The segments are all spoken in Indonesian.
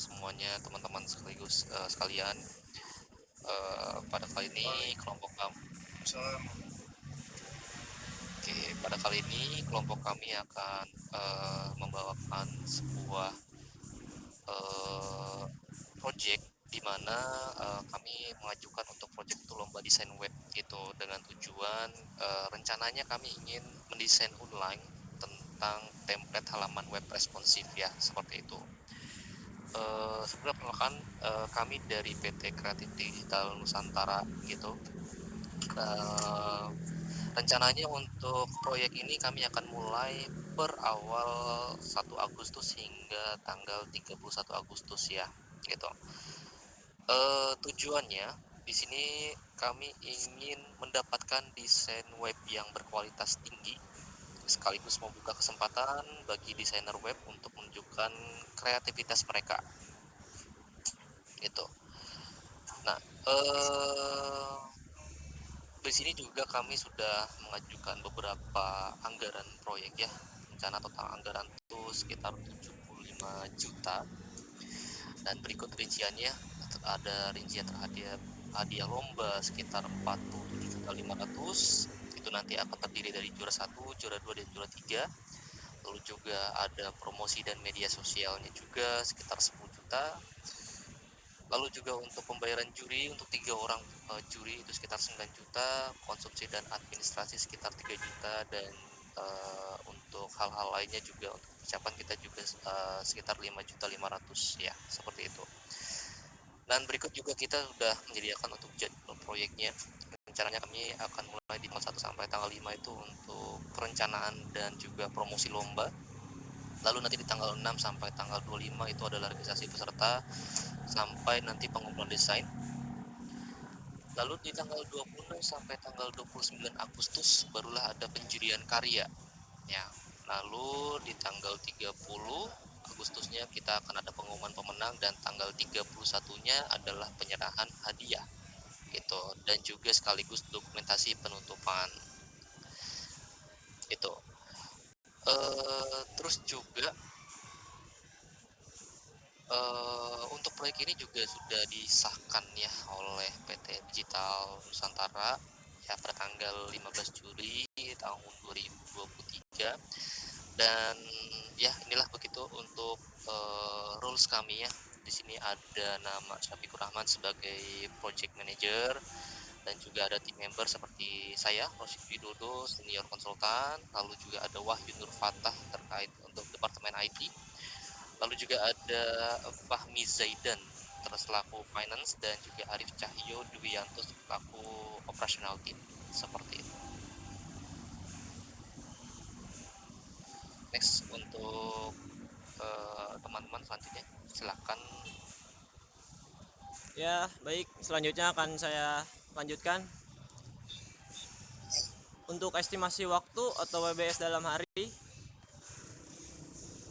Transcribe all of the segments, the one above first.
semuanya, teman-teman sekalian. Pada kali ini Oke, pada kali ini kelompok kami akan membawakan sebuah project di mana kami mengajukan untuk project itu lomba desain web gitu, dengan tujuan rencananya kami ingin mendesain ulang tentang template halaman web responsif ya, seperti itu. Sebenarnya perkenalkan, kami dari PT Kreatif Digital Nusantara gitu. Rencananya untuk proyek ini kami akan mulai per awal 1 Agustus hingga tanggal 31 Agustus ya, gitu. Tujuannya di sini kami ingin mendapatkan desain web yang berkualitas tinggi, sekaligus membuka kesempatan bagi desainer web untuk menunjukkan kreativitas mereka, gitu. Nah, di sini juga kami sudah mengajukan beberapa anggaran proyek ya. Rencana total anggaran itu sekitar 75 juta. Dan berikut rinciannya, ada rincian terhadap hadiah lomba sekitar 47.500.000. Itu nanti akan terdiri dari juara 1, juara 2, dan juara 3. Lalu juga ada promosi dan media sosialnya juga sekitar 10 juta. Lalu juga untuk pembayaran juri untuk 3 orang juri itu sekitar 9 juta, konsumsi dan administrasi sekitar 3 juta, dan untuk hal-hal lainnya juga untuk persiapan kita juga sekitar 5.500.000 ya, seperti itu. Dan berikut juga kita sudah menyediakan untuk jadwal proyeknya. Rencananya kami akan mulai di tanggal 1 sampai tanggal 5 itu untuk perencanaan dan juga promosi lomba. Lalu nanti di tanggal 6 sampai tanggal 25 itu adalah registrasi peserta sampai nanti pengumpulan desain. Lalu di tanggal 26 sampai tanggal 29 Agustus barulah ada penjurian karya ya. Lalu di tanggal 30 Agustusnya kita akan ada pengumuman pemenang, dan tanggal 31-nya adalah penyerahan hadiah gitu, dan juga sekaligus dokumentasi penutupan itu. Terus juga untuk proyek ini juga sudah disahkan ya oleh PT Digital Nusantara ya pada tanggal 15 Juli tahun 2023. Dan ya inilah begitu untuk rules kami ya. Di sini ada nama Syafiqur Rahman sebagai project manager, dan juga ada tim member seperti saya, Rosyid Widodo, senior konsultan. Lalu juga ada Wahyu Nur Fatah terkait untuk departemen IT. Lalu juga ada Fahmi Zaidan selaku finance, dan juga Arif Cahyo Dwianto selaku operational team, seperti itu. Next untuk teman-teman selanjutnya silakan. Ya, baik. Selanjutnya akan saya lanjutkan. Untuk estimasi waktu atau WBS dalam hari,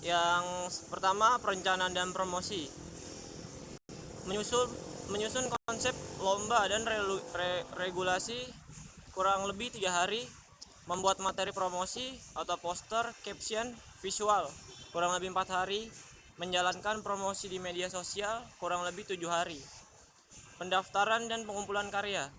yang pertama perencanaan dan promosi. Menyusun konsep lomba dan regulasi kurang lebih 3 hari. Membuat materi promosi atau poster, caption, visual kurang lebih 4 hari. Menjalankan promosi di media sosial kurang lebih 7 hari. Pendaftaran dan pengumpulan karya.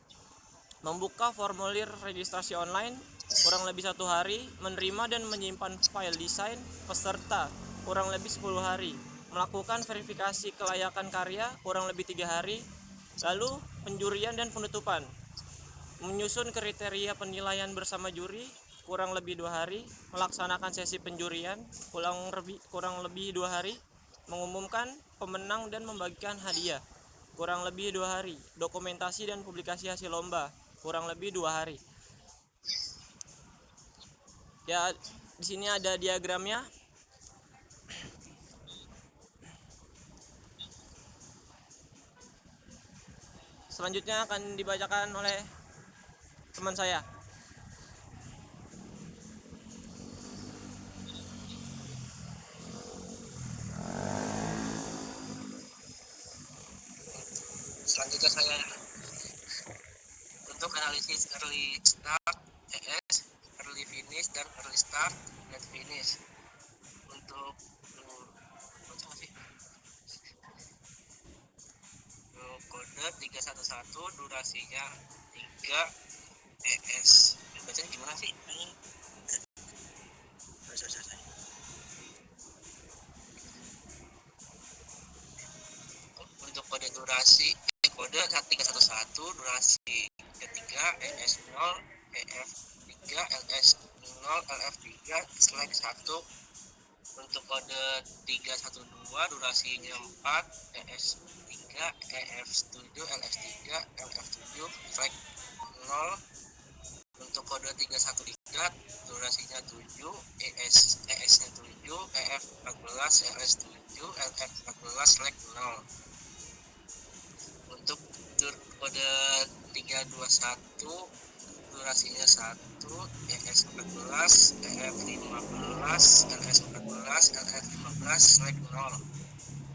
Membuka formulir registrasi online kurang lebih 1 hari. Menerima dan menyimpan file desain peserta kurang lebih 10 hari. Melakukan verifikasi kelayakan karya kurang lebih 3 hari. Lalu penjurian dan penutupan. Menyusun kriteria penilaian bersama juri kurang lebih 2 hari. Melaksanakan sesi penjurian kurang lebih 2 hari. Mengumumkan pemenang dan membagikan hadiah kurang lebih 2 hari. Dokumentasi dan publikasi hasil lomba kurang lebih 2 hari. Ya, di sini ada diagramnya. Selanjutnya akan dibacakan oleh teman saya. Selanjutnya saya untuk analisis early start, early finish, dan early start, late finish. Untuk durasinya 3 ES. Bacanya gimana sih? Sorry. Untuk kode durasi kode 311 durasi ketiga ES0 EF3 LS0 LF3/1. Untuk kode 312 durasinya 4 ES3 EF7 LS3 LF7/0. Untuk kode 313 durasinya 7 ES-nya 7 EF14 LS7 LF14/0. Untuk kode 321 durasinya 1 ES14 EF15 LS14 LF15/0.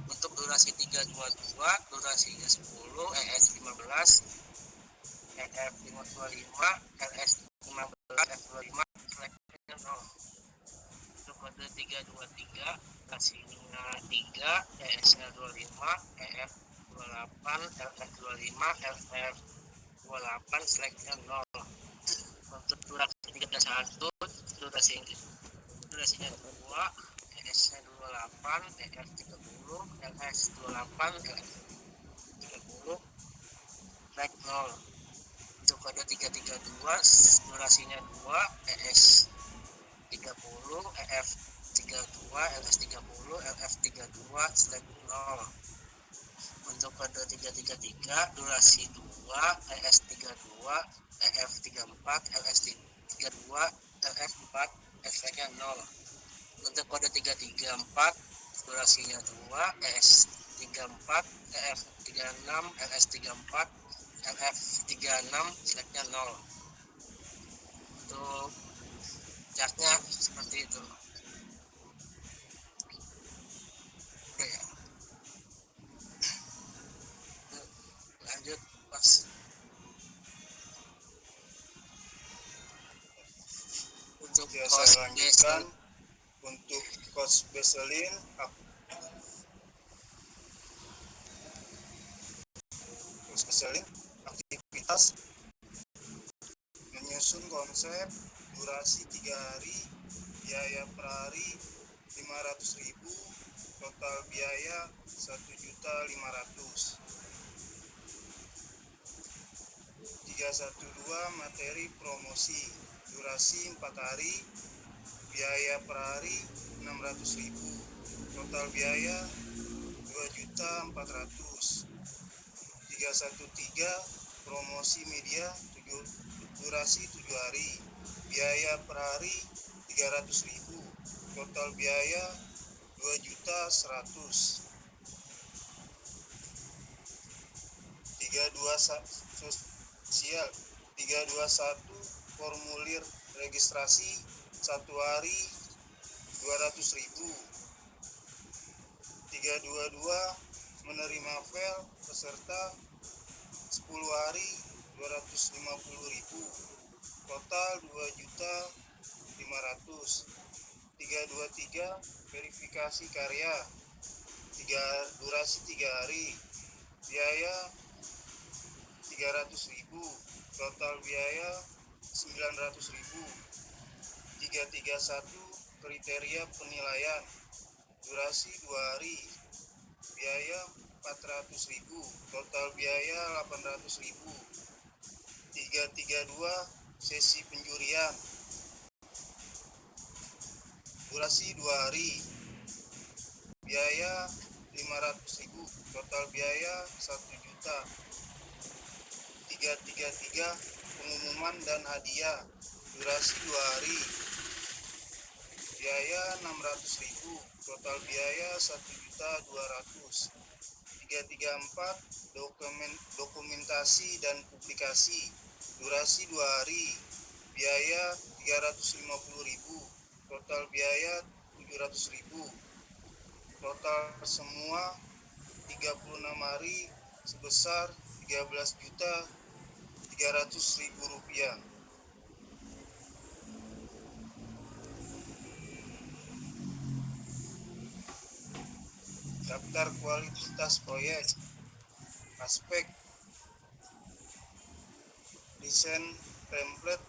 Untuk durasi 322 durasinya 10 ES15 EF525 LS15 F25/0. Untuk kode 323 durasinya 3 ES-nya 25 EF28 LF25 LF28/0. Untuk durasi 321 durasinya 2 ES-nya 28 EF30 LS28 LF30/0. Untuk kode 332 durasinya 2 ES30 EF32 LS30 LF32/0. Untuk kode 333 durasi 2 ES32 EF34 LS32 LF4/0. Untuk kode 334 durasinya 2 ES34 EF36 LS34 LF36/0. Untuk chartnya seperti itu. Oke ya. Lanjut pas. Untuk saya lanjutkan untuk cost baseline aktivitas menyusun konsep durasi 3 hari, biaya per hari 500.000, total biaya 1.500.000. 312 materi promosi durasi 4 hari, biaya per hari 600.000, total biaya 2.400.000. 313 promosi media durasi 7 hari, biaya per hari 300.000, total biaya 2.100.000. 321 sosial 321 formulir registrasi 1 hari 200.000. 322 menerima file peserta 10 hari 250.000, total 2.500.000. 323 verifikasi karya durasi 3 hari, biaya 300.000, total biaya 900.000. 331 kriteria penilaian durasi 2 hari, biaya 400.000, total biaya 800.000. 332 sesi penjurian durasi 2 hari, biaya 500.000, total biaya 1 juta. 333 pengumuman dan hadiah durasi 2 hari, biaya 600.000, total biaya 1.200.000. 334 dokumentasi dan publikasi durasi 2 hari, biaya 350.000, total biaya 700.000. Total semua 36 hari sebesar 13.300.000 rupiah. Daftar kualitas proyek, aspek desain template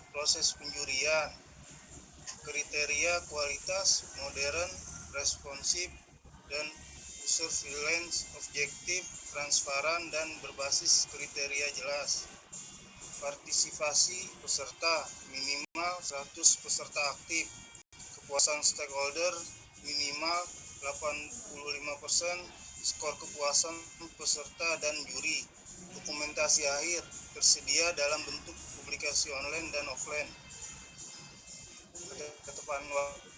proses penjurian, kriteria kualitas modern, responsif, dan surveillance objektif, transparan, dan berbasis kriteria jelas. Partisipasi peserta minimal 100 peserta aktif, kepuasan stakeholder minimal 85%, skor kepuasan peserta dan juri. Dokumentasi akhir tersedia dalam bentuk publikasi online dan offline. Ketetapan waktu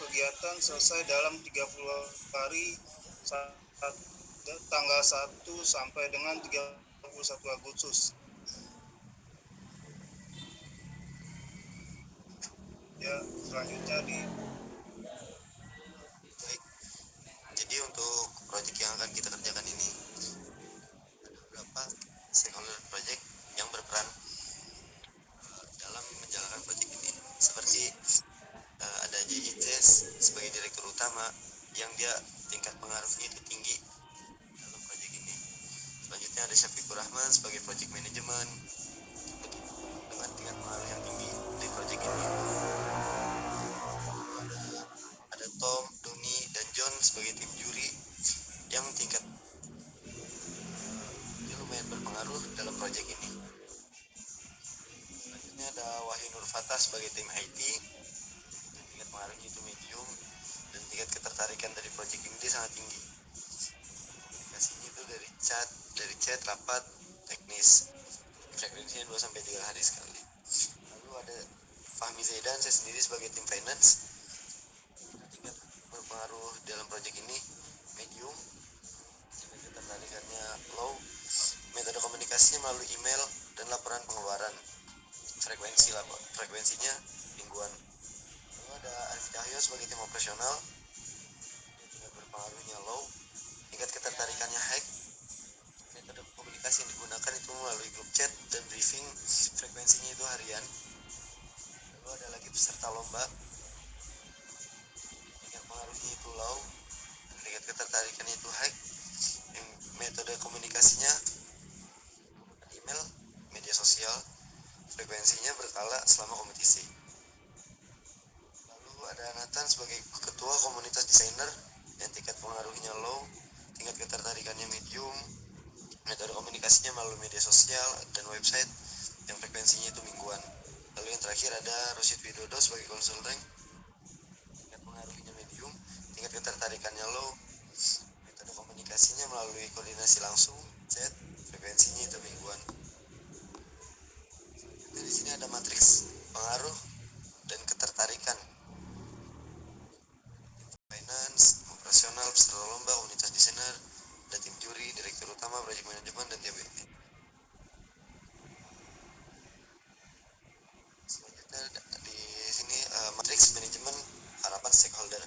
kegiatan selesai dalam 30 hari tanggal 1 sampai dengan 31 Agustus. Ya, selanjutnya Baik, jadi untuk proyek yang akan kita kerjakan ini ada beberapa stakeholder project yang berperan dalam menjalankan proyek ini, seperti ada JITS sebagai direktur utama yang dia tingkat pengaruhnya itu tinggi dalam proyek ini. Selanjutnya ada Syafiqur Rahman sebagai project manajemen dengan tingkat pengaruh yang tinggi di proyek ini. Ada Tom, Doni, dan John sebagai tim juri yang tingkat dia lumayan berpengaruh dalam proyek ini. Selanjutnya ada Wahyu Nur Fatah sebagai tim IT dan tingkat pengaruhnya itu medium dan tingkat ketertarikan dari proyek ini dia sangat tinggi. Komunikasinya itu dari chat, rapat, teknis. Frekuensinya 2-3 hari sekali. Lalu ada Fahmi Zaidan, saya sendiri sebagai tim finance. Tingkat berpengaruh dalam proyek ini medium, tingkat ketertarikannya low. Metode komunikasinya melalui email dan laporan pengeluaran. Frekuensinya mingguan. Lalu ada Arif Cahyo sebagai tim operasional, tingkat berpengaruhnya low, tingkat ketertarikannya high. Metode komunikasi yang digunakan itu melalui grup chat dan briefing, frekuensinya itu harian. Lalu ada lagi peserta lomba, tingkat pengaruhnya itu low, tingkat ketertarikannya itu high. Metode komunikasinya menggunakan email, media sosial, frekuensinya berkala selama kompetisi. Lalu ada Nathan sebagai ketua komunitas desainer yang tingkat pengaruhnya low, tingkat ketertarikannya medium. Metode komunikasinya melalui media sosial dan website yang frekuensinya itu mingguan. Lalu yang terakhir ada Rosid Widodo sebagai konsultan, tingkat pengaruhnya medium, tingkat ketertarikannya low. Metode komunikasinya melalui koordinasi langsung, chat, frekuensinya itu mingguan. Jadi di sini ada matriks pengaruh dan ketertarikan. Finance, operasional, peserta lomba, komunitas desainer, ada tim juri, direktur utama, project manajemen, dan TBP. Selanjutnya di sini matriks manajemen harapan stakeholder.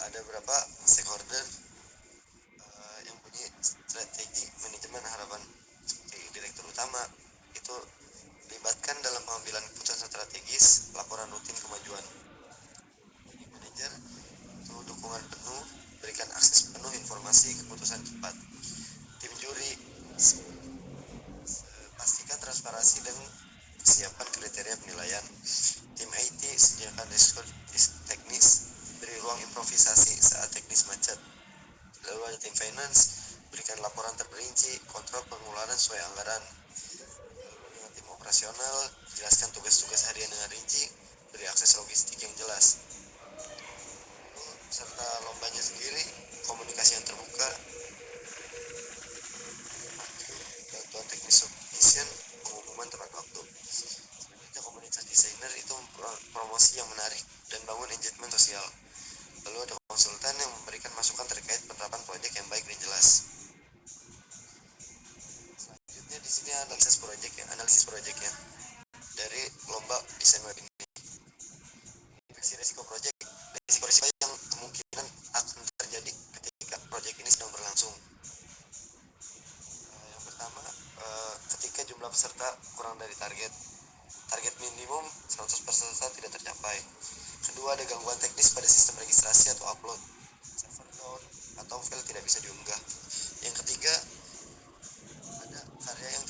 Ada berapa stakeholder yang punya strategi manajemen harapan. Seperti direktur utama itu libatkan dalam pengambilan keputusan strategis, laporan rutin kemajuan. Project manager itu dukungan penuh, berikan akses penuh informasi, keputusan cepat. Tim juri pastikan transparansi dan kesiapan kriteria penilaian. Tim IT sediakan diskurs teknis, beri ruang improvisasi saat teknis macet. Lalu ada tim finance, berikan laporan terperinci, kontrol pengeluaran sesuai anggaran. Lalu dengan tim operasional, jelaskan tugas-tugas harian dengan rinci, beri akses logistik yang jelas. Lalu serta lombanya sendiri, komunikasi yang terbuka, bantuan teknis submission, pengumuman tepat waktu. Selanjutnya komunitas desainer itu promosi yang menarik dan bangun engagement sosial. Lalu ada konsultan yang memberikan masukan terkait penerapan proyek yang baik dan jelas. Selanjutnya di sini analisis proyeknya dari lomba desain web ini. Risiko proyek, risiko yang kemungkinan akan terjadi ketika proyek ini sedang berlangsung. Yang pertama, ketika jumlah peserta kurang dari target minimum 100 peserta tidak tercapai. Kedua, ada gangguan teknis pada sistem registrasi atau upload, server down atau file tidak bisa diunggah. Yang ketiga, ada karya yang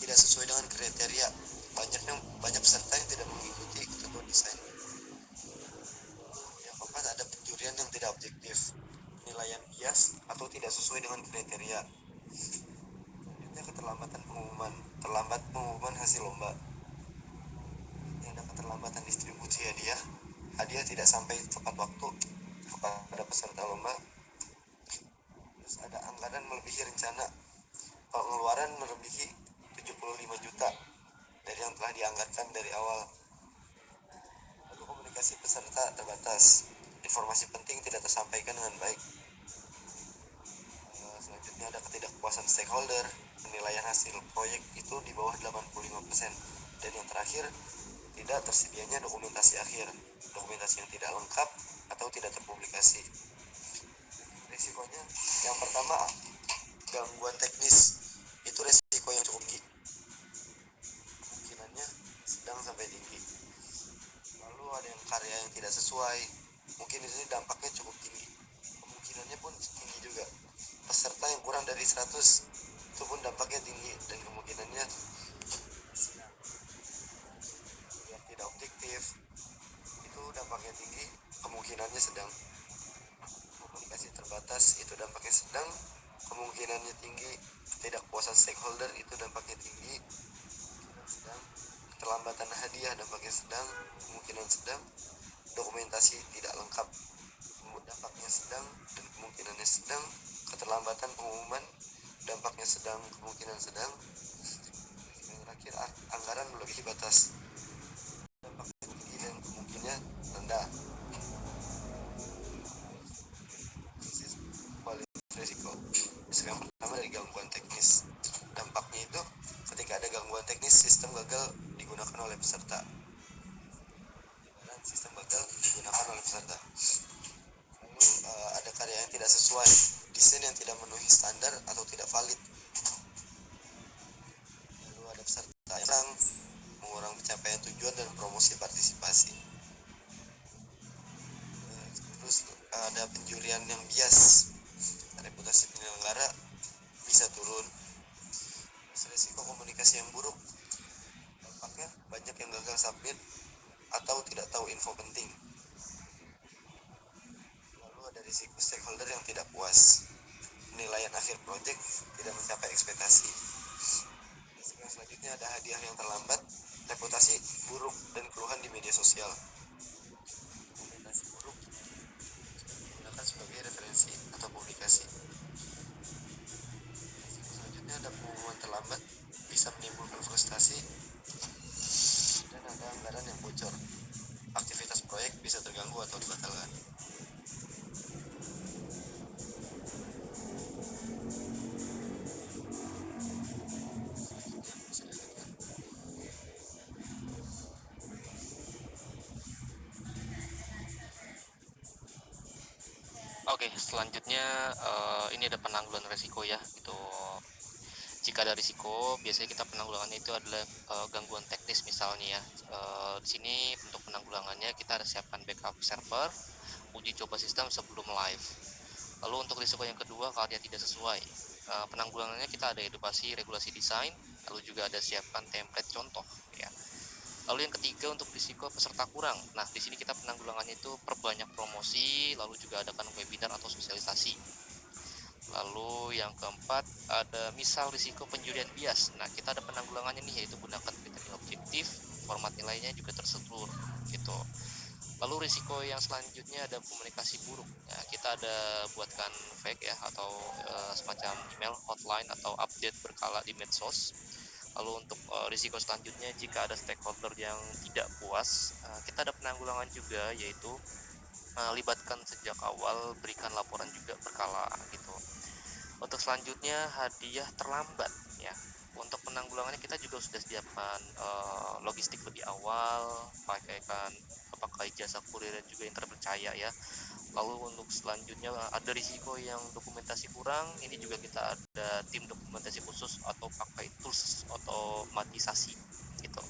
bias atau tidak sesuai dengan kriteria. Selanjutnya terlambat pengumuman hasil lomba. Ini ada keterlambatan distribusi hadiah. Hadiah tidak sampai tepat waktu kepada peserta lomba. Terus ada anggaran melebihi rencana. Pengeluaran melebihi 75 juta dari yang telah dianggarkan dari awal. Lalu komunikasi peserta terbatas. Informasi penting tidak tersampaikan dengan baik. Selanjutnya ada ketidakpuasan stakeholder. Penilaian hasil proyek itu di bawah 85%. Dan yang terakhir, tidak tersedianya dokumentasi akhir. Dokumentasi yang tidak lengkap atau tidak terpublikasi. Risikonya, yang pertama, gangguan teknis. Itu risiko yang cukup tinggi. Kemungkinannya sedang sampai tinggi. Lalu ada yang karya yang tidak sesuai. Mungkin di sini dampaknya cukup tinggi. Kemungkinannya pun tinggi juga. Peserta yang kurang dari 100 itu pun dampaknya tinggi dan kemungkinannya yang tidak objektif itu dampaknya tinggi, kemungkinannya sedang. Komunikasi terbatas itu dampaknya sedang, kemungkinannya tinggi. Ketidakpuasan stakeholder itu dampaknya tinggi, kemungkinan sedang. Keterlambatan hadiah dampaknya sedang, kemungkinan sedang. Dokumentasi tidak lengkap, dampaknya sedang dan kemungkinannya sedang. Keterlambatan pengumuman dampaknya sedang, kemungkinan sedang. Yang terakhir, anggaran melebihi batas, dampaknya tinggi dan kemungkinannya rendah. Kualitas risiko. Yang pertama dari gangguan teknis. Dampaknya itu ketika ada gangguan teknis, sistem gagal digunakan oleh peserta. Sistem gagal digunakan oleh peserta. Lalu ada karya yang tidak sesuai, desain yang tidak memenuhi standar atau tidak valid. Lalu ada peserta yang mengurang pencapaian tujuan dan promosi partisipasi. Terus ada penjurian yang bias, reputasi penyelenggara bisa turun. Terus risiko komunikasi yang buruk, dampaknya banyak yang gagal submit atau tidak tahu info penting. Lalu ada risiko stakeholder yang tidak puas, penilaian akhir proyek tidak mencapai ekspektasi. Risiko selanjutnya ada hadiah yang terlambat, reputasi buruk dan keluhan di media sosial. Komunikasi buruk digunakan sebagai referensi atau publikasi. Risiko selanjutnya ada pengumuman terlambat, bisa menimbulkan frustasi, dan ada anggaran yang bocor. Aktivitas proyek bisa terganggu atau dibatalkan. Oke, selanjutnya ini ada penanggulangan risiko ya. Itu jika ada risiko, biasanya kita penanggulangannya itu adalah gangguan teknis misalnya ya. Di sini untuk penanggulangannya kita ada siapkan backup server, uji coba sistem sebelum live. Lalu untuk risiko yang kedua, karya tidak sesuai. Penanggulangannya kita ada edukasi regulasi desain, lalu juga ada siapkan template contoh ya. Lalu yang ketiga untuk risiko peserta kurang. Nah, di sini kita penanggulangannya itu perbanyak promosi, lalu juga adakan webinar atau sosialisasi. Lalu yang keempat ada misal risiko penjurian bias. Nah, kita ada penanggulangannya nih, yaitu gunakan kriteria objektif, format nilainya juga terstruktur gitu. Lalu risiko yang selanjutnya ada komunikasi buruk. Nah, kita ada buatkan fake ya atau semacam email hotline atau update berkala di medsos. Lalu untuk risiko selanjutnya jika ada stakeholder yang tidak puas, kita ada penanggulangan juga, yaitu libatkan sejak awal, berikan laporan juga berkala gitu. Untuk selanjutnya hadiah terlambat ya. Untuk penanggulangannya kita juga sudah siapkan logistik lebih awal, pakai jasa kurir juga yang terpercaya ya. Lalu untuk selanjutnya ada risiko yang dokumentasi kurang, ini juga kita ada tim dokumentasi khusus atau pakai tools otomatisasi gitu.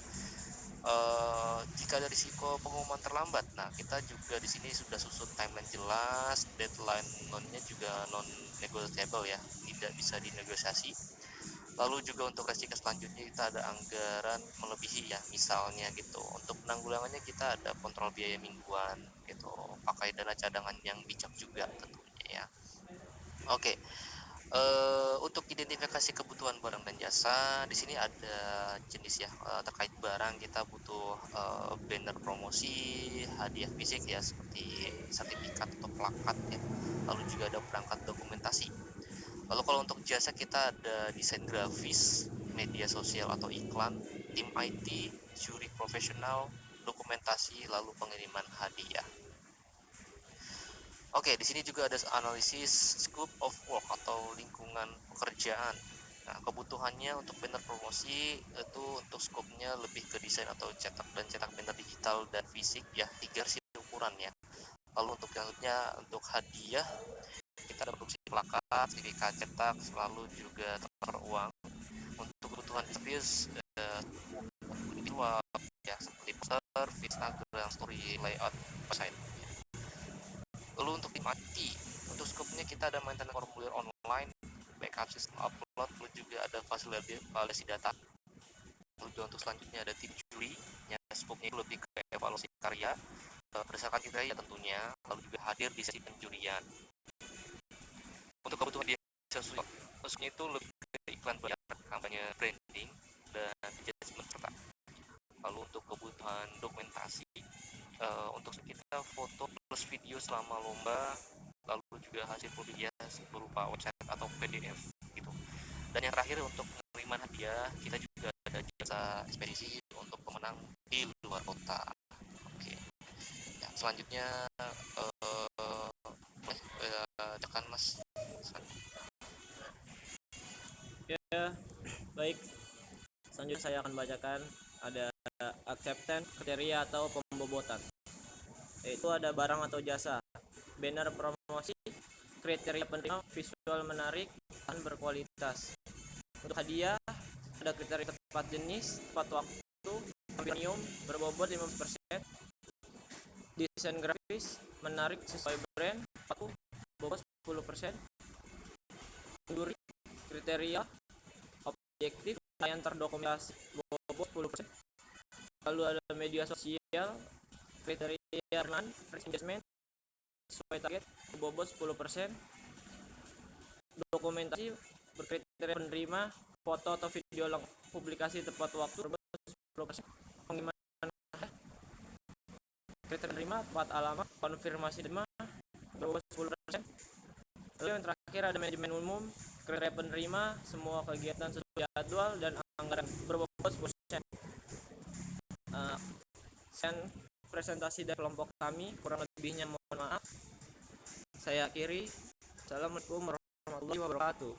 Jika ada risiko pengumuman terlambat, nah kita juga di sini sudah susun timeline jelas, deadline non-nya juga non negotiable ya, tidak bisa dinegosiasi. Lalu juga untuk resiko selanjutnya kita ada anggaran melebihi ya, misalnya gitu. Untuk penanggulangannya kita ada kontrol biaya mingguan gitu, pakai dana cadangan yang bijak juga tentunya ya. Oke, untuk identifikasi kebutuhan barang dan jasa, di sini ada jenis ya, terkait barang kita butuh, banner promosi, hadiah fisik ya seperti sertifikat atau plakat ya, lalu juga ada perangkat dokumentasi. Lalu kalau untuk jasa kita ada desain grafis, media sosial atau iklan, tim IT, juri profesional, dokumentasi, lalu pengiriman hadiah. Oke, di sini juga ada analisis scope of work atau lingkungan pekerjaan. Nah, kebutuhannya untuk banner promosi itu untuk skopnya lebih ke desain atau cetak banner digital dan fisik ya, 3 sih ukurannya. Lalu untuk selanjutnya untuk hadiah kita ada produksi plakat, sertifikat cetak, selalu juga tukar uang. Untuk kebutuhan service visual ya seperti poster, Instagram, story, layout, website. Lalu untuk tim IT, untuk skopnya kita ada maintenance formulir online, backup sistem upload, lalu juga ada validasi data. Lalu juga untuk selanjutnya ada tim juri, ya skopnya itu lebih ke evaluasi karya berdasarkan kriteria tentunya, lalu juga hadir di sesi penjurian. Untuk kebutuhan dia sosial, maksudnya itu lebih ke iklan bayar, kampanye branding, dan engagement serta. Lalu untuk kebutuhan dokumentasi, untuk kita foto plus video selama lomba, lalu juga hasil publikasi berupa website atau PDF gitu. Dan yang terakhir untuk penerimaan hadiah, kita juga ada jasa ekspedisi untuk pemenang di luar kota. Oke. Ya, selanjutnya tekan Mas. Ya, baik. Selanjutnya saya akan bacakan ada acceptance kriteria atau pembobotan. Yaitu ada barang atau jasa, banner promosi, kriteria penerima, visual menarik dan berkualitas. Untuk hadiah ada kriteria tepat jenis, tepat waktu, premium, berbobot 50%, desain grafis, menarik sesuai brand, aku bobot 10%, juri, kriteria, objektif, yang terdokumentasi, bobot 10%. Lalu ada media sosial, kriteria engagement sesuai target, bobot 10%. Dokumentasi berkriteria penerima, foto atau video lengkap, publikasi tepat waktu, bobot 10%. Pengiriman kriteria penerima, tepat alamat, konfirmasi terima, bobot 10%. Lalu yang terakhir ada manajemen umum, kriteria penerima, semua kegiatan sesuai jadwal dan anggaran, berbobot 10%. Presentasi dari kelompok kami, kurang lebihnya mohon maaf. Saya akhiri. Assalamualaikum warahmatullahi wabarakatuh.